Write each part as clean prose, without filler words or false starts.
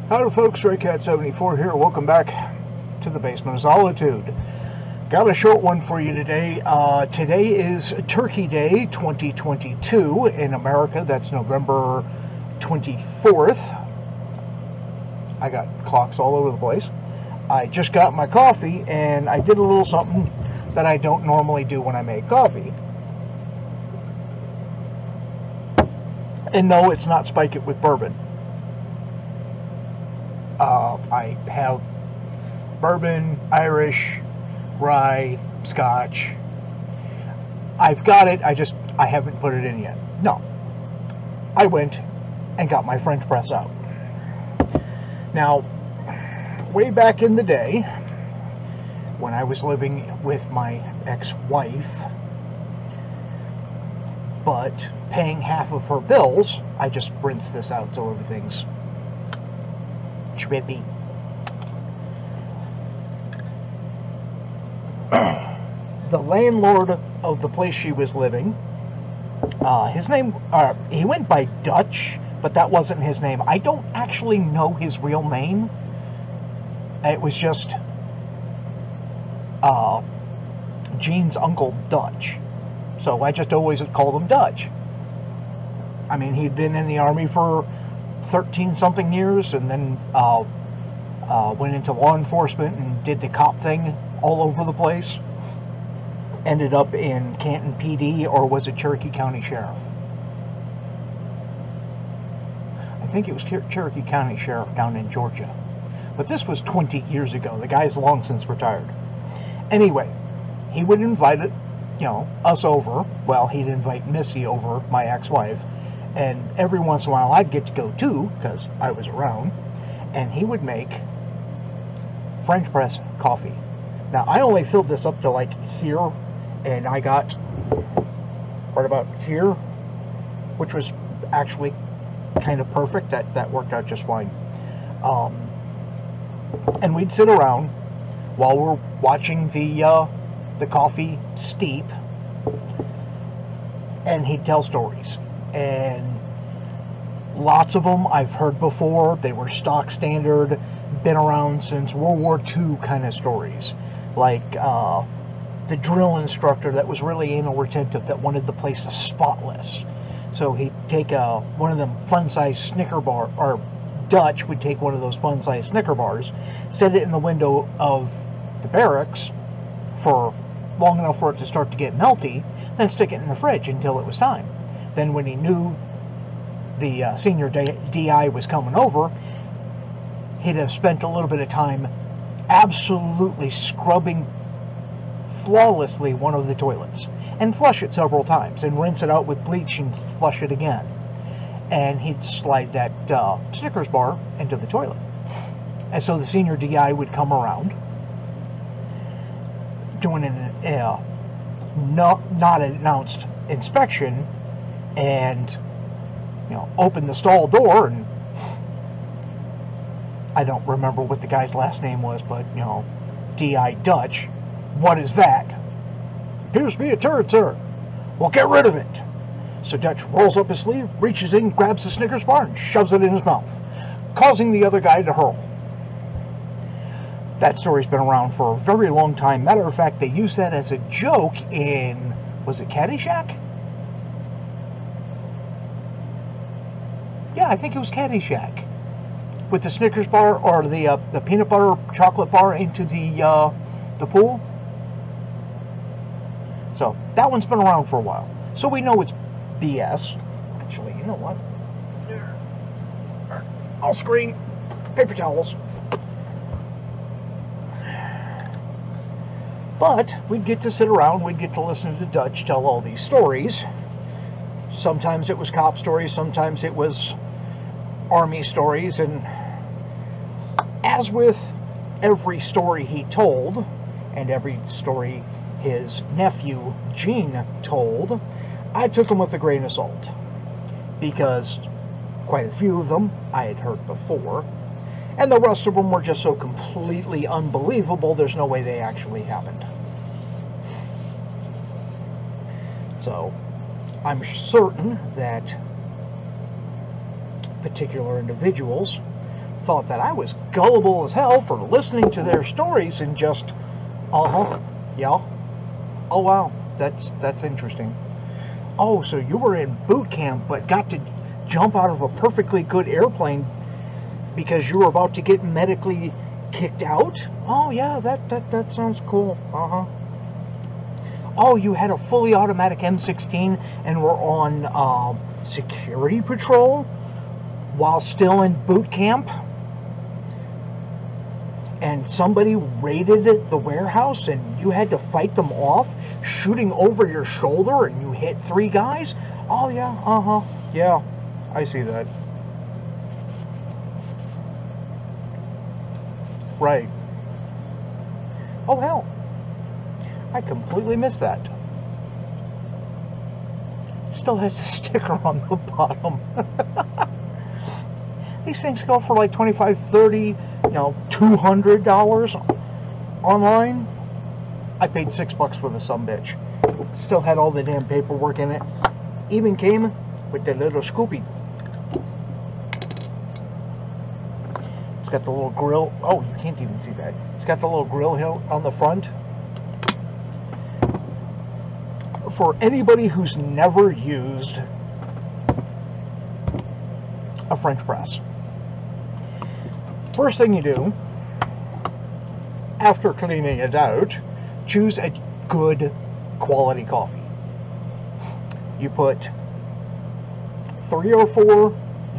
Howdy folks, RayCat74 here. Welcome back to the basement of Solitude. Got a short one for you today. Today is Turkey Day 2022 in America. That's November 24th. I got clocks all over the place. I just got my coffee and I did a little something that I don't normally do when I make coffee. And no, it's not spike it with bourbon. I have bourbon, Irish, rye, Scotch. I've got it, I haven't put it in yet. No. I went and got my French press out. Now, way back in the day, when I was living with my ex-wife, but paying half of her bills, I just rinsed this out so everything's trippy. The landlord of the place she was living, his name, he went by Dutch, but that wasn't his name. I don't actually know his real name. It was just Jean's uncle Dutch. So I just always called him Dutch. I mean, he'd been in the Army for 13-something years, and then went into law enforcement and did the cop thing all over the place. Ended up in Canton PD, or was it Cherokee County Sheriff? I think it was Cherokee County Sheriff down in Georgia. But this was 20 years ago. The guy's long since retired. Anyway, he would invite us over. Well, he'd invite Missy over, my ex-wife. And every once in a while, I'd get to go too, because I was around. And he would make French press coffee. Now, I only filled this up to like here, and I got right about here, which was actually kind of perfect. That worked out just fine. And we'd sit around while we're watching the coffee steep, and he'd tell stories. And lots of them I've heard before. They were stock standard, been around since World War II kind of stories. Like the drill instructor that was really anal retentive, that wanted the place spotless. So he'd take one of them fun-size Snicker bar, or Dutch would take one of those fun-size Snicker bars, set it in the window of the barracks for long enough for it to start to get melty, then stick it in the fridge until it was time. Then when he knew the senior DI was coming over, he'd have spent a little bit of time absolutely scrubbing flawlessly one of the toilets and flush it several times and rinse it out with bleach and flush it again. And he'd slide that Snickers bar into the toilet. And so the senior DI would come around doing an not announced inspection, and open the stall door, and I don't remember what the guy's last name was, but DI Dutch, what is that? Appears to be a turd, sir. Well, get rid of it. So Dutch rolls up his sleeve, reaches in, grabs the Snickers bar, and shoves it in his mouth, causing the other guy to hurl. That story's been around for a very long time. Matter of fact, they used that as a joke in, was it Caddyshack? Yeah, I think it was Caddyshack. With the Snickers bar, or the peanut butter chocolate bar into the pool. So that one's been around for a while. So we know it's BS. Actually, you know what? I'll screen paper towels. But we'd get to sit around, we'd get to listen to Dutch tell all these stories. Sometimes it was cop stories, sometimes it was Army stories, and as with every story he told, and every story his nephew Gene told, I took them with a grain of salt, because quite a few of them I had heard before, and the rest of them were just so completely unbelievable, there's no way they actually happened. So, I'm certain that particular individuals thought that I was gullible as hell for listening to their stories and just, yeah. Oh wow, that's interesting. Oh, so you were in boot camp but got to jump out of a perfectly good airplane because you were about to get medically kicked out? Oh yeah, that sounds cool. Oh, you had a fully automatic M16 and were on security patrol while still in boot camp? And somebody raided the warehouse and you had to fight them off, shooting over your shoulder, and you hit 3 guys? Oh yeah, yeah, I see that. Right. Oh hell, I completely missed that. Still has a sticker on the bottom. These things go for like $25, $30, $200 online. I paid $6 for the sumbitch. Still had all the damn paperwork in it. Even came with the little Scoopy. It's got the little grill. Oh, you can't even see that. It's got the little grill here on the front. For anybody who's never used a French press, first thing you do after cleaning it out, choose a good quality coffee. You put 3 or 4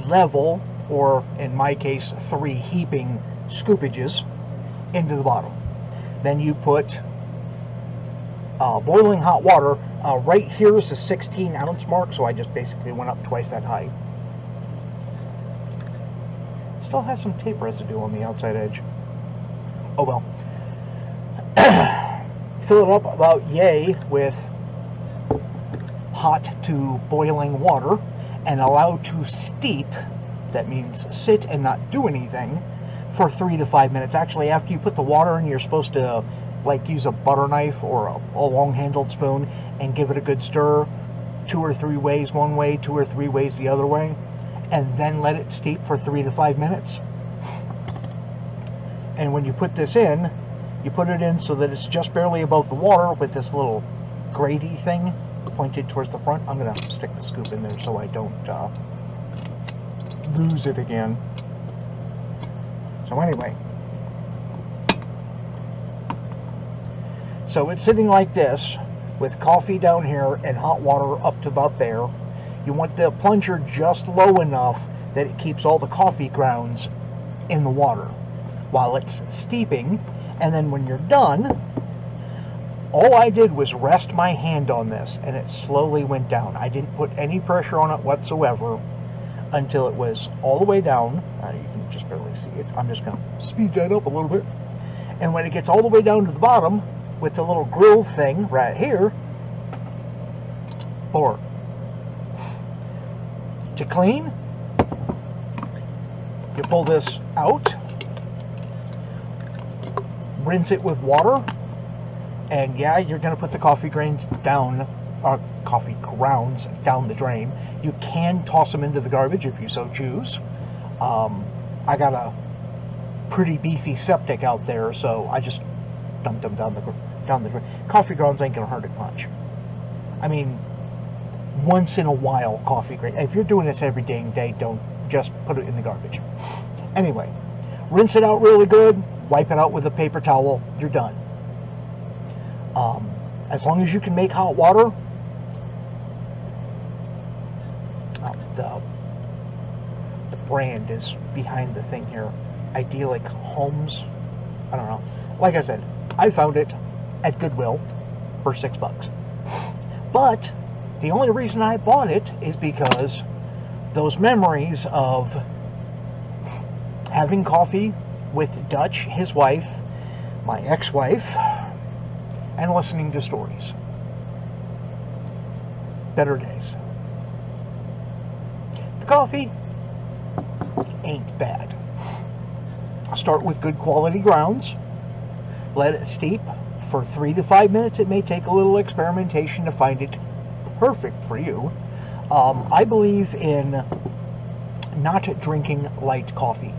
level, or in my case 3 heaping scoopages into the bottom. Then you put boiling hot water. Right here is the 16 ounce mark, so I just basically went up twice that high. Still has some tape residue on the outside edge. Oh well. Fill it up about yay with hot to boiling water and allow to steep. That means sit and not do anything for 3 to 5 minutes. Actually, after you put the water in, you're supposed to like use a butter knife or a long-handled spoon and give it a good stir 2 or 3 ways one way, 2 or 3 ways the other way, and then let it steep for 3 to 5 minutes. And when you put this in, you put it in so that it's just barely above the water with this little grady thing pointed towards the front. I'm going to stick the scoop in there so I don't lose it again. So anyway, so it's sitting like this with coffee down here and hot water up to about there. You want the plunger just low enough that it keeps all the coffee grounds in the water while it's steeping. And then when you're done, all I did was rest my hand on this and it slowly went down. I didn't put any pressure on it whatsoever until it was all the way down. You can just barely see it. I'm just going to speed that up a little bit. And when it gets all the way down to the bottom with the little grill thing right here, pour. To clean, you pull this out, rinse it with water, and yeah, you're going to put the coffee grains down, or coffee grounds down the drain. You can toss them into the garbage if you so choose. I got a pretty beefy septic out there, so I just dumped them down the drain. Coffee grounds ain't going to hurt it much. I mean, once in a while, coffee grain. If you're doing this every dang day, don't just put it in the garbage. Anyway, rinse it out really good, wipe it out with a paper towel, you're done. As long as you can make hot water, the brand is behind the thing here. Idyllic Homes. I don't know. Like I said, I found it at Goodwill for $6. But the only reason I bought it is because those memories of having coffee with Dutch, his wife, my ex-wife, and listening to stories. Better days. The coffee ain't bad. Start with good quality grounds. Let it steep for 3 to 5 minutes. It may take a little experimentation to find it perfect for you. I believe in not drinking light coffee.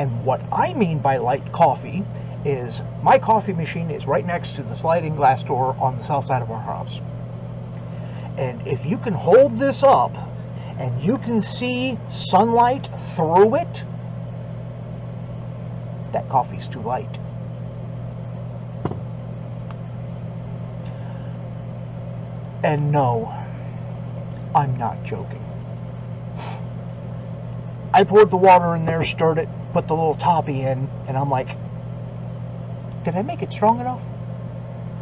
And what I mean by light coffee is my coffee machine is right next to the sliding glass door on the south side of our house. And if you can hold this up and you can see sunlight through it, that coffee's too light. And no, I'm not joking. I poured the water in there, stirred it, put the little toppy in, and I'm like, did I make it strong enough?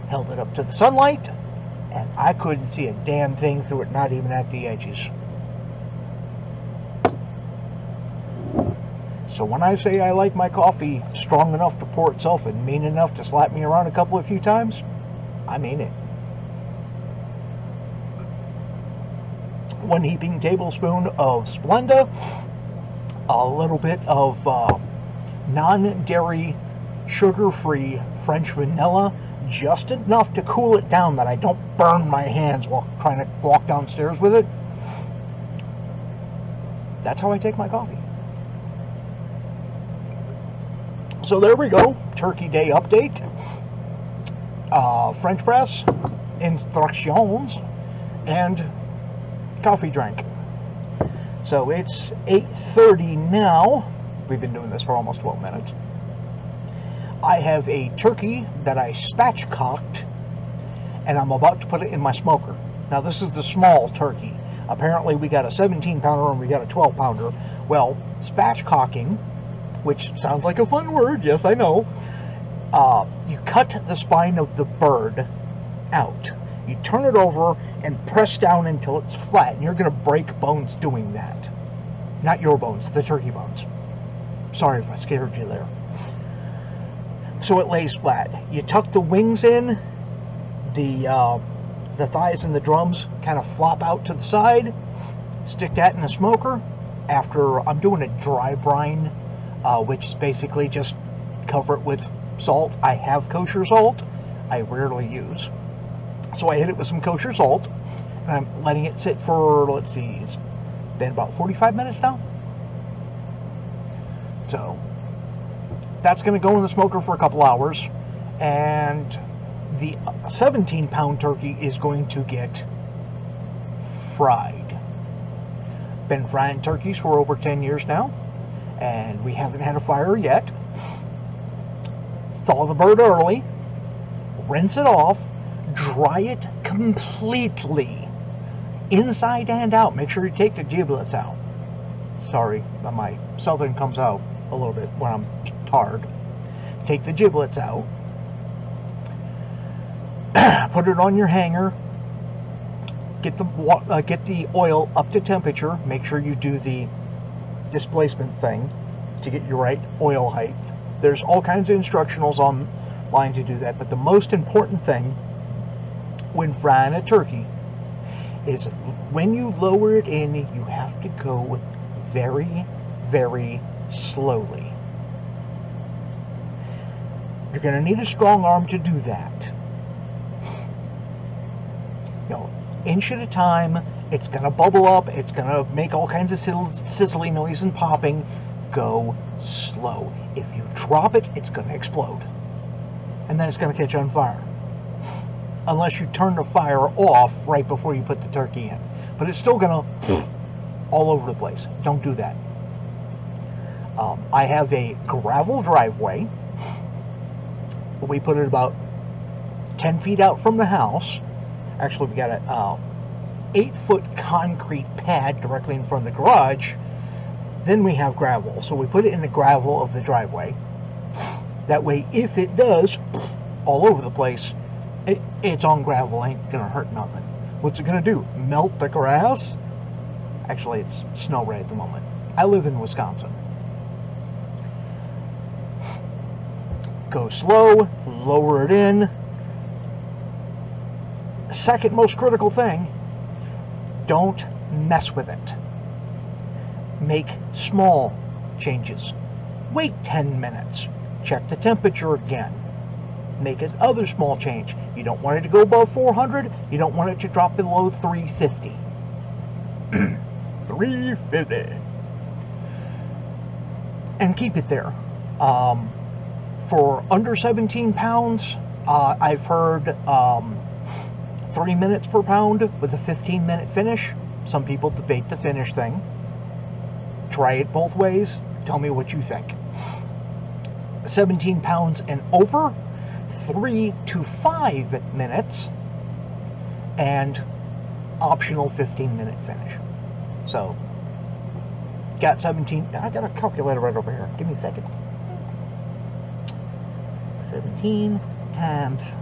Held it up to the sunlight, and I couldn't see a damn thing through it, not even at the edges. So when I say I like my coffee strong enough to pour itself and mean enough to slap me around a few times, I mean it. 1 heaping tablespoon of Splenda, a little bit of non-dairy, sugar-free French vanilla, just enough to cool it down that I don't burn my hands while trying to walk downstairs with it. That's how I take my coffee. So there we go, Turkey Day update. French press, instructions, and coffee drink. So it's 8:30 now. We've been doing this for almost 12 minutes. I have a turkey that I spatchcocked, and I'm about to put it in my smoker. Now this is the small turkey. Apparently we got a 17-pounder and we got a 12-pounder. Well, spatchcocking, which sounds like a fun word, yes I know, you cut the spine of the bird out. You turn it over and press down until it's flat, and you're going to break bones doing that. Not your bones, the turkey bones. Sorry if I scared you there. So it lays flat. You tuck the wings in, the thighs and the drums kind of flop out to the side. Stick that in a smoker. After I'm doing a dry brine, which is basically just cover it with salt. I have kosher salt. I rarely use. So I hit it with some kosher salt, and I'm letting it sit for, let's see, it's been about 45 minutes now. So that's going to go in the smoker for a couple hours, and the 17-pound turkey is going to get fried. Been frying turkeys for over 10 years now, and we haven't had a fire yet. Thaw the bird early, rinse it off, dry it completely, inside and out. Make sure you take the giblets out. Sorry, my southern comes out a little bit when I'm tired. Take the giblets out. Put it on your hanger. Get the oil up to temperature. Make sure you do the displacement thing to get your right oil height. There's all kinds of instructionals online to do that, but the most important thing when frying a turkey is when you lower it in, you have to go very, very slowly. You're going to need a strong arm to do that. You know, inch at a time. It's going to bubble up. It's going to make all kinds of sizzly noise and popping. Go slow. If you drop it, it's going to explode. And then it's going to catch on fire. Unless you turn the fire off right before you put the turkey in. But it's still going to all over the place. Don't do that. I have a gravel driveway. We put it about 10 feet out from the house. Actually, we got a 8-foot concrete pad directly in front of the garage. Then we have gravel. So we put it in the gravel of the driveway. That way, if it does all over the place, it's on gravel, ain't gonna hurt nothing. What's it gonna do? Melt the grass? Actually, it's snow right at the moment. I live in Wisconsin. Go slow, lower it in. Second most critical thing, don't mess with it. Make small changes. Wait 10 minutes. Check the temperature again. Make another small change. You don't want it to go above 400. You don't want it to drop below 350. 350. and keep it there. For under 17 pounds, I've heard 3 minutes per pound with a 15-minute finish. Some people debate the finish thing. Try it both ways. Tell me what you think. 17 pounds and over, 3 to 5 minutes, and optional 15-minute finish. So, got 17. I got a calculator right over here. Give me a second. 17 times,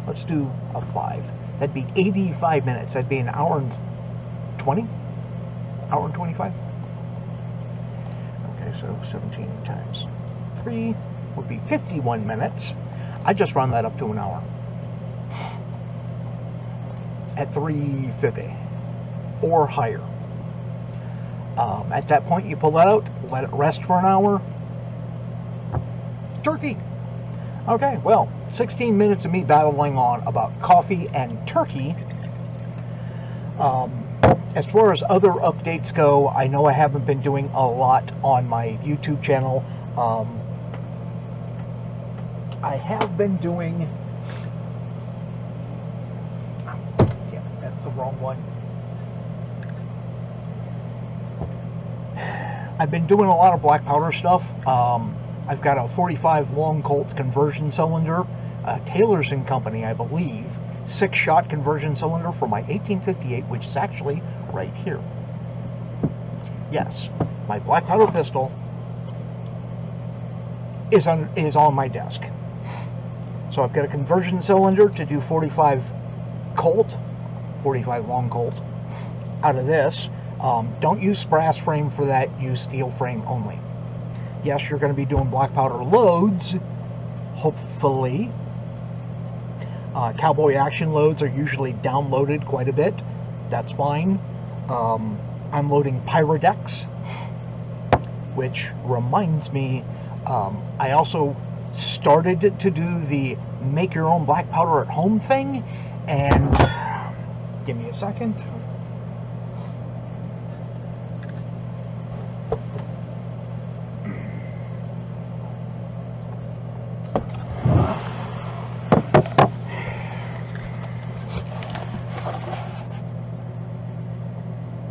let's do a 5. That'd be 85 minutes. That'd be an hour and 20? Hour and 25? Okay, so 17 times 3 would be 51 minutes. I just round that up to an hour. At 350 or higher. At that point, you pull that out, let it rest for an hour. Turkey. Okay, well, 16 minutes of me battling on about coffee and turkey. As far as other updates go, I know I haven't been doing a lot on my YouTube channel. I have been doing... Yeah, that's the wrong one. I've been doing a lot of black powder stuff. I've got a 45 long Colt conversion cylinder, Taylor's & Company, I believe, 6-shot conversion cylinder for my 1858, which is actually right here. Yes, my black powder pistol is on my desk. So I've got a conversion cylinder to do 45 Colt, 45 long Colt out of this. Don't use brass frame for that, use steel frame only. Yes, you're going to be doing black powder loads, hopefully. Cowboy action loads are usually downloaded quite a bit. That's fine. I'm loading Pyrodex, which reminds me, I also started to do the make your own black powder at home thing, and give me a second.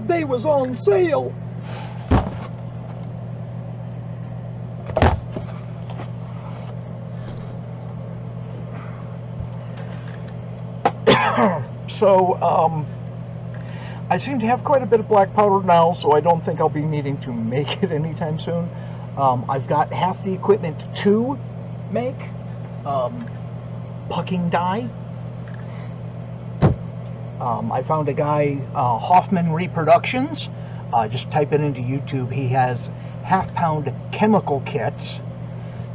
They was on sale. So, I seem to have quite a bit of black powder now, so I don't think I'll be needing to make it anytime soon. I've got half the equipment to make pucking dye. I found a guy, Hoffman Reproductions. Just type it into YouTube. He has half-pound chemical kits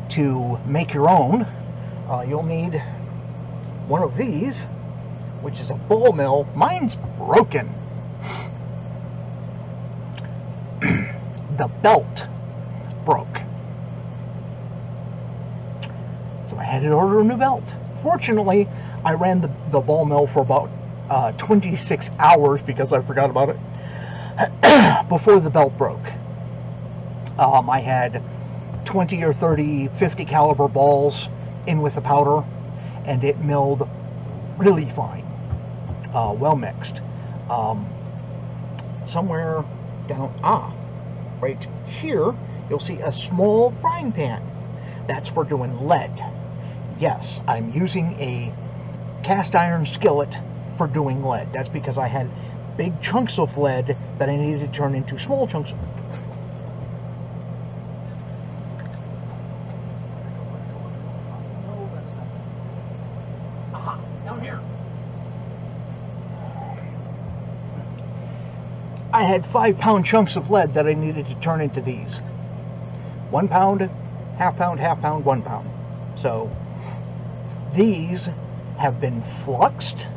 to make your own. You'll need one of these, which is a ball mill. Mine's broken. The belt broke. So I had to order a new belt. Fortunately, I ran the ball mill for about 26 hours because I forgot about it before the belt broke. I had 20 or 30 50 caliber balls in with the powder, and it milled really fine, well mixed. Somewhere down, right here, you'll see a small frying pan. That's for doing lead. Yes, I'm using a cast iron skillet for doing lead. That's because I had big chunks of lead that I needed to turn into small chunks. No, that's not. Aha, down here. I had 5-pound chunks of lead that I needed to turn into these. 1 pound, half pound, 1 pound. So these have been fluxed.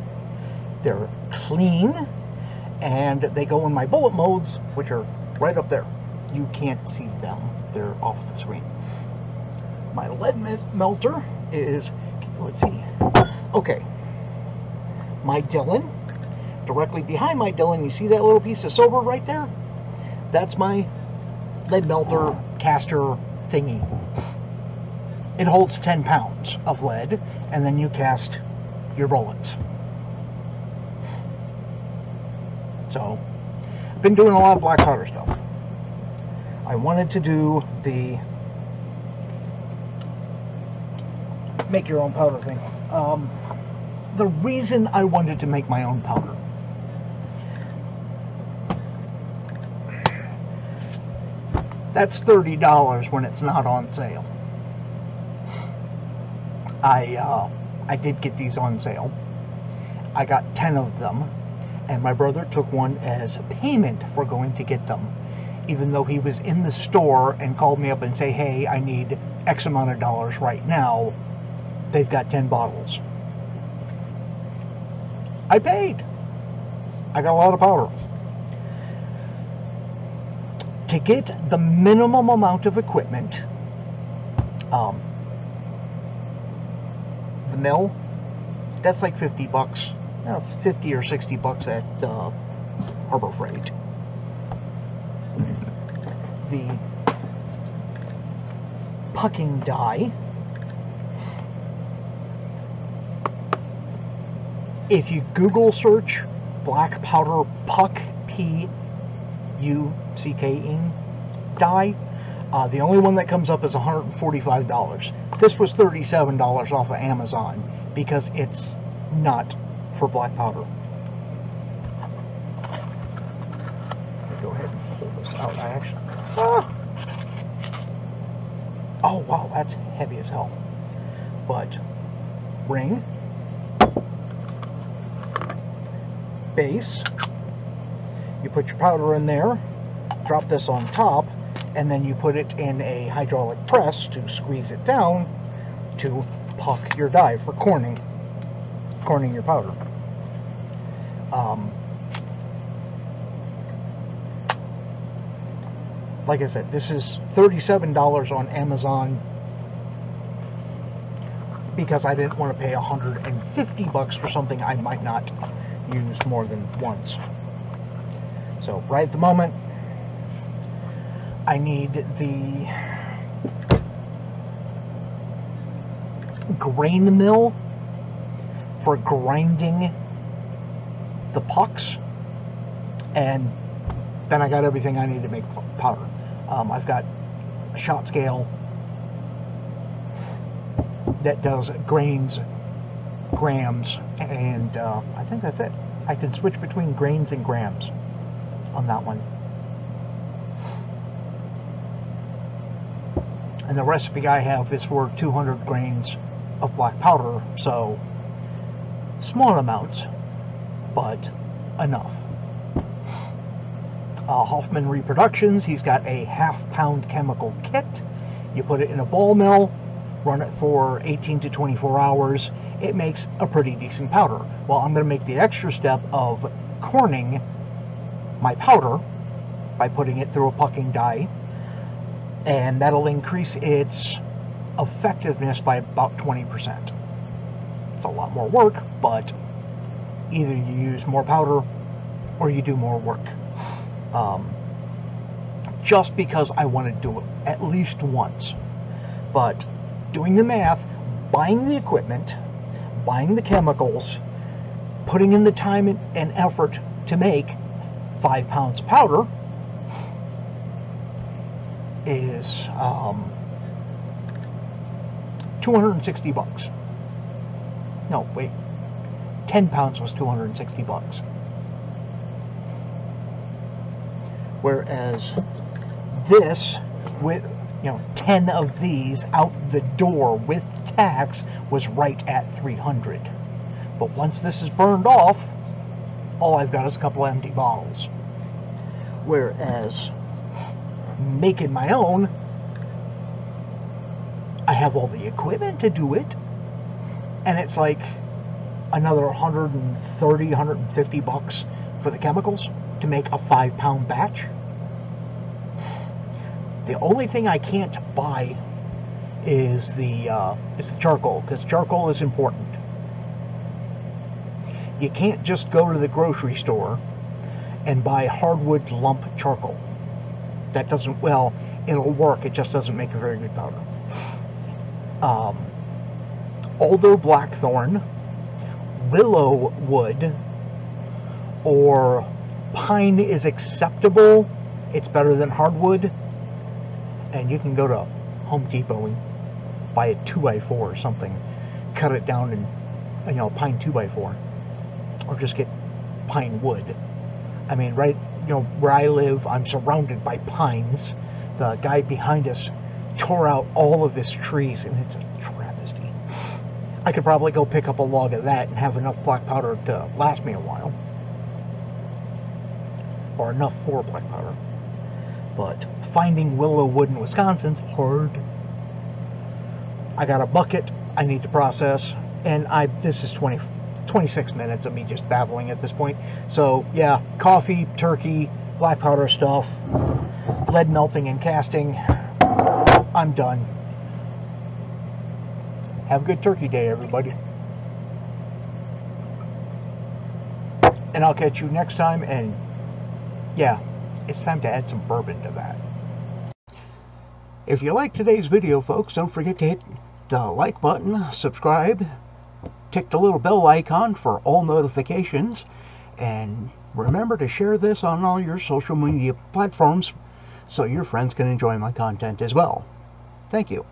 They're clean, and they go in my bullet molds, which are right up there. You can't see them. They're off the screen. My lead melter is, let's see. Okay. My Dillon. Directly behind my Dillon, you see that little piece of silver right there? That's my lead melter caster thingy. It holds 10 pounds of lead, and then you cast your bullets. So, I've been doing a lot of black powder stuff. I wanted to do the make your own powder thing. The reason I wanted to make my own powder, that's $30 when it's not on sale. I did get these on sale. I got 10 of them, and my brother took one as payment for going to get them, even though he was in the store and called me up and say, hey, I need X amount of dollars right now. They've got 10 bottles. I paid. I got a lot of powder. To get the minimum amount of equipment, the mill, that's like 50 bucks. 50 or 60 bucks at Harbor Freight. The pucking die, if you Google search black powder puck, P-U-C-K-E die, the only one that comes up is $145. This was $37 off of Amazon because it's not for black powder. Go ahead and pull this out. Oh wow, that's heavy as hell. But ring, base, you put your powder in there, drop this on top, and then you put it in a hydraulic press to squeeze it down to puck your die for corning your powder. Like I said, this is $37 on Amazon because I didn't want to pay 150 bucks for something I might not use more than once. So right at the moment, I need the grain mill for grinding the pucks, and then I got everything I need to make powder. I've got a shot scale that does grains, grams, and I think that's it. I can switch between grains and grams on that one. And the recipe I have is for 200 grains of black powder, so small amounts, but enough. Hoffman Reproductions, he's got a half-pound chemical kit. You put it in a ball mill, run it for 18 to 24 hours. It makes a pretty decent powder. Well, I'm going to make the extra step of corning my powder by putting it through a pucking die, and that'll increase its effectiveness by about 20%. It's a lot more work, but either you use more powder or you do more work. Just because I want to do it at least once. But doing the math, buying the equipment, buying the chemicals, putting in the time and effort to make 5 pounds of powder is 260 bucks. No, wait. 10 pounds was 260 bucks. Whereas this, with 10 of these out the door with tax, was right at 300. But once this is burned off, all I've got is a couple empty bottles. Whereas making my own, I have all the equipment to do it, and it's like another 130, 150 bucks for the chemicals to make a 5 pound batch. The only thing I can't buy is the charcoal, because charcoal is important. You can't just go to the grocery store and buy hardwood lump charcoal. that doesn't, well, it'll work, it just doesn't make a very good powder. Alder blackthorn, willow wood, or pine is acceptable. It's better than hardwood. And you can go to Home Depot and buy a 2x4 or something, cut it down and, you know, pine 2x4, or just get pine wood. I mean, right, you know, where I live, I'm surrounded by pines. The guy behind us tore out all of his trees, and it's a travesty. I could probably go pick up a log of that and have enough black powder to last me a while, or enough for black powder. But finding willow wood in Wisconsin's hard. I got a bucket I need to process, and this is 26 minutes of me just babbling at this point. So yeah, coffee, turkey, black powder stuff, lead melting and casting. I'm done. Have a good turkey day, everybody. And I'll catch you next time, and yeah, it's time to add some bourbon to that. If you liked today's video, folks, don't forget to hit the like button, subscribe, tick the little bell icon for all notifications, and remember to share this on all your social media platforms so your friends can enjoy my content as well. Thank you.